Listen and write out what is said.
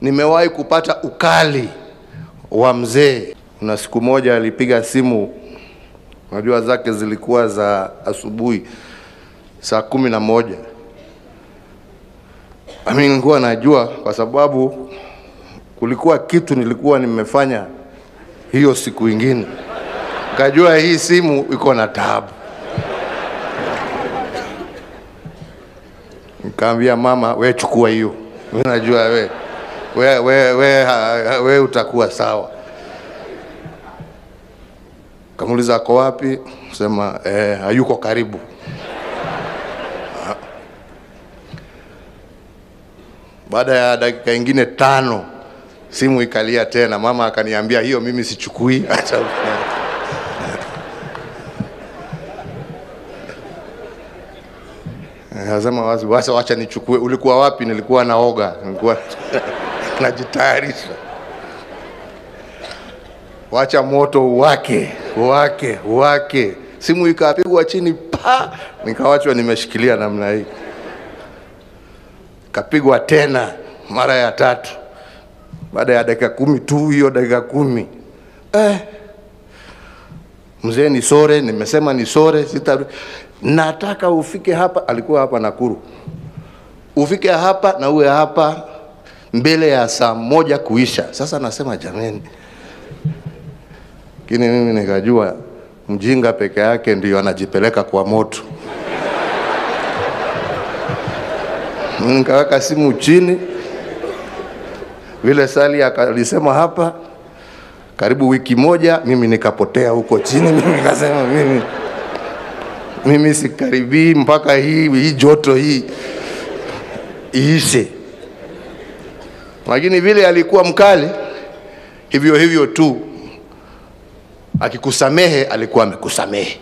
Nimewahi kupata ukali wa mzee. Na siku moja alipiga simu, najua zake zilikuwa za asubuhi saa 11. Mimi nilikuwa najua kwa sababu kulikuwa kitu nilikuwa nimefanya hiyo siku nyingine. Kajua hii simu iko na taabu. Nikamwambia mama, wewe chukua hiyo. Mimi najua wewe utakuwa sawa. Kamuuliza ako wapi? Sema hayuko karibu. Baada ya dakika nyingine 5 simu ikalia tena. Mama akaniambia hiyo mimi sichukui. Acha. Nasema wacha nichukue. Ulikuwa wapi? Nilikuwa naoga. Nilikuwa najitayarisha. Wacha moto uwake. Simu ikapigwa chini pa, nikawachwa nimeshikilia namna hii. Kapigwa tena mara ya 3. Baada ya dakika 10 tu, hiyo dakika 10. Mzee ni sore, nimesema ni sore, nataka ufike hapa. Alikuwa hapa Nakuru. Ufike hapa na uwe hapa mbele ya saa 1 kuisha. Sasa nasema jameni. Lakini mimi nikajua mjinga peke yake ndio anajipeleka kwa moto. Nikaweka simu chini. Vile Sali alisema hapa, karibu wiki moja mimi nikapotea huko chini. Mimi nikasema mimi sikaribii mpaka hii joto hii iishe. Lakini vile alikuwa mkali, hivyo tu akikusamehe alikuwa amekusamehe.